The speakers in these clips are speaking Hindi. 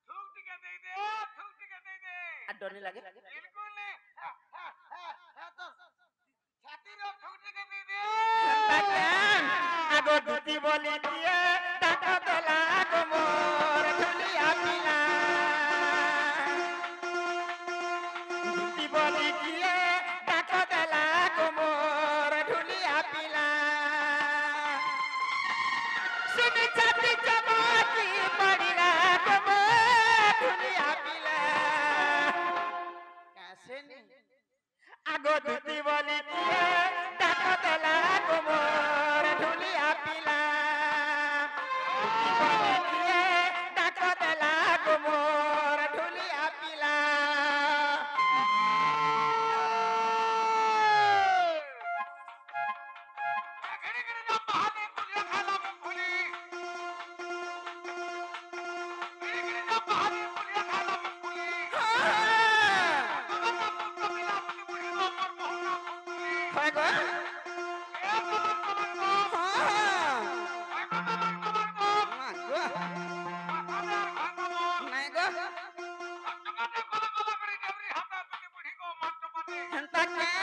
थूक टिके दे दे थूक टिके दे दे डर नहीं लगे बिल्कुल नहीं तो छाती रो थूक टिके दे दे आगो दूती बोली दिए टाका देला आगो मोर ढुलिया पिला दूती बोली दिए टाका देला आगो मोर ढुलिया पिला सुनी छाती चमकी पड़ीला आगो मोर ढुलिया पिला कैसे नहीं आगो दूती बोली दिए टाका देला आगो मोर ढुलिया पिला दूती बोली दिए टाका देला आगो मोर ढुलिया पिला घड़ी घड़ी ना बहाने पुलिया खाला मूंगफली घड़ी घड़ी ना बहाने पुलिया खाला मूंगफली कबीला बुढ़ी मोर मोहना फुंगली है गो ए कमर कमर को ए कमर कमर को गो माथा भागमो नहीं गो टमाटे कोला कोला करी देवरी हाथा तुकी बुढ़ी को मार टमाटे हंता क्या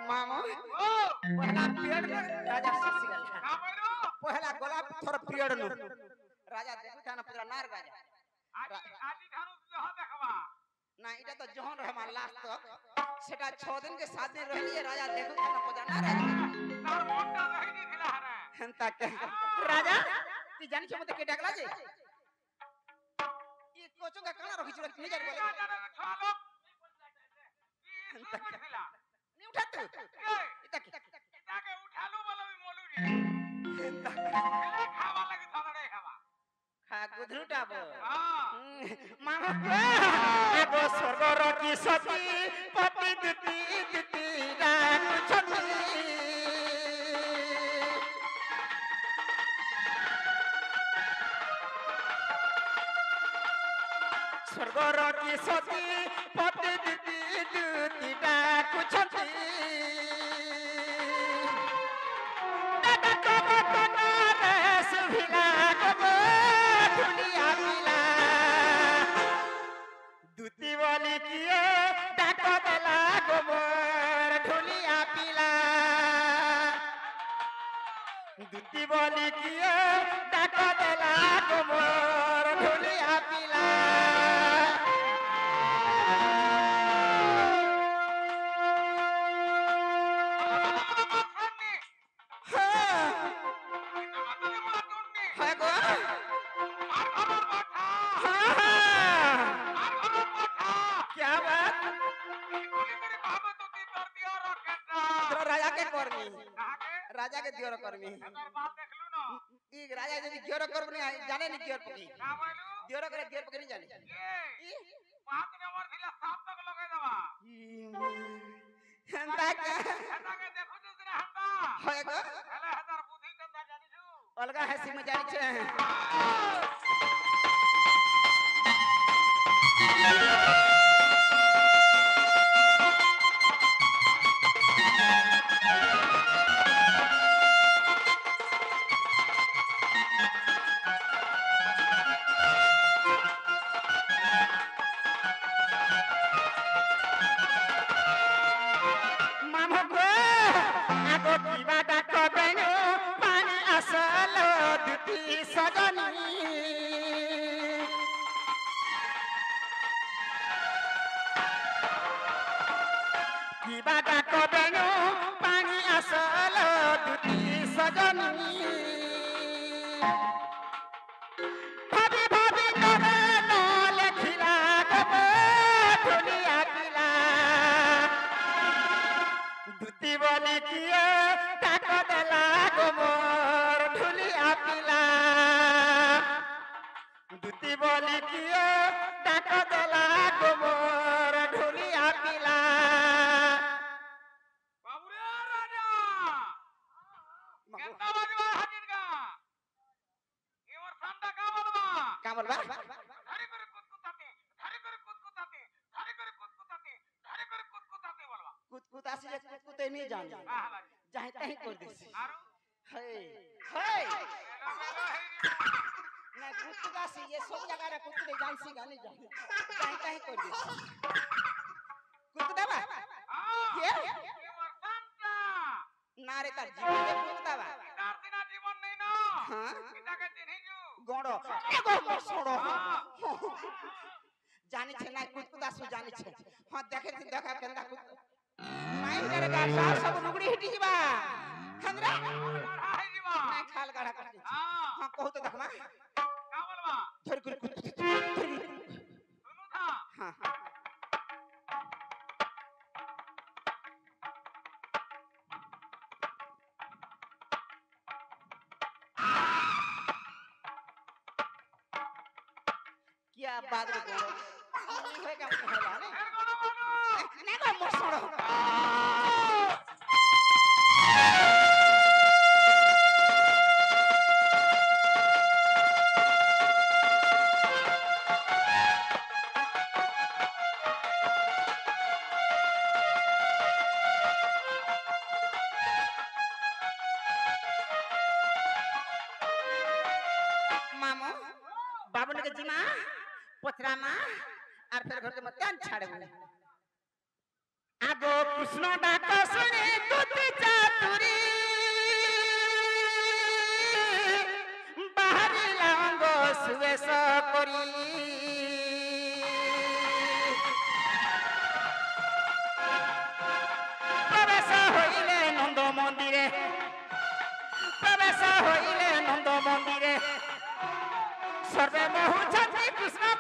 मामो पहला पीरियड में राजा ससिगल का बोलो पहला गोला थोर पीरियड नु राजा देखु थाना पुरा नार राजा आजी धानु जह देखबा ना इटा तो जहन रहमा लास्ट तक सेटा 6 दिन के 7 दिन रहलिए राजा देखु थाना पुरा नार राजा तार मोटा रही नी थिला हरे हंता के राजा ती जानि छ मते के डाकला जे ई कोचो का काना रखि छ नहीं जानि बोले राजा रे छा लोग ई सुन थिला नहीं उठा तू इता के ताके उठालू बोलो भी मोलू नी खेले खावा लगी थोड़े हवा खा गुधरुटा बो हां मामा एगो स्वर्गर की सती पति दिती दिती रात छती स्वर्गर की सती पति दिती दिती रात छती दादा कब कना रस भिला कब ढुलिया पिला दूती वाली किए डाका देला गोबर ढुलिया पिला दूती वाली किए डाका देला गोबर ढुलिया पिला फन्नी हाँ मतलब मार दूंगी है गो मार खबर बैठा हाँ मार खबर बैठा क्या बात गोली मेरी बाबा तो की कर दिया रॉकेटा तेरा राजा के कर्मी कहां के राजा के दियोर कर्मी अगर बात देख लू ना ई राजा यदि दियोर कर्मी नहीं जाने नहीं दियोर पकी का बोलू दियोर करे दियोर पकी नहीं जाने ये बात नंबर थिला साफ तक लगे दवा हंता के हेता के देखो जरा हंदा है गो हेले हजार बुद्धि गंदा जानी छु अलगा हंसी में जानी छे मामा गो आगो पीवा डाक बेनो पानी असल दुती सजनी पीवा डाक बेनो पानी असल दुती सजनी भाभी भाभी करे लाल खिला गब ढुलिया पिला दूती बोली किए टाका देला गोबर ढुलिया पिला दूती बोली किए टाका देला गोबर ढुलिया पिला बाबू रे राजा কেনটা বাজবা হাজির গা এবার সান্ডা কা বলবা का बोलबा ধারে করে কুতকুতাতে ধারে করে কুতকুতাতে ধারে করে কুতকুতাতে ধারে করে কুতকুতাতে বলবা कुत आसी जे कुत नहीं जान হ্যাঁ হ্যাঁ जाहि ताहि कर दिस আরো हे हे এলো মেলো হেরি ना कुत आसी ये सब जगह रे कुत नहीं जान सी गानी जाहि जाहि ताहि कर दिस कुत देबा হ্যাঁ এবার সান্ডা ना रे तार जीवन कुत देबा তার দিনা জীবন নেই না हां এটাকে চিনিছু गड़ो एगो मसड़ो जानी छे ना कुत आसु जानी छे हां देखे देखा केंदा कुत माई रे गासा सब नुगड़ी हिटी जीवा खंदरा গাড়া হই দিবা ना खाल गाढ़ा कर दे হ্যাঁ हां कहू तो देखमा কা বলবা धर कर कुत শুনু থা हां हां क्या बात रे गोड़ो नहीं होएगा होला ने এর গনো গনো ना गो मसड़ो मामो बाबू ने के जीमा पथरामा और फिर घर के मत्यान छाड़े आगो कृष्ण डाक सुनी तुति चातुरी बाहरी लांगो सुवेश करी प्रवेश होइले नंद मंदिरे प्रवेश होइले नंद मंदिरे सर्वे बहु छति कृष्ण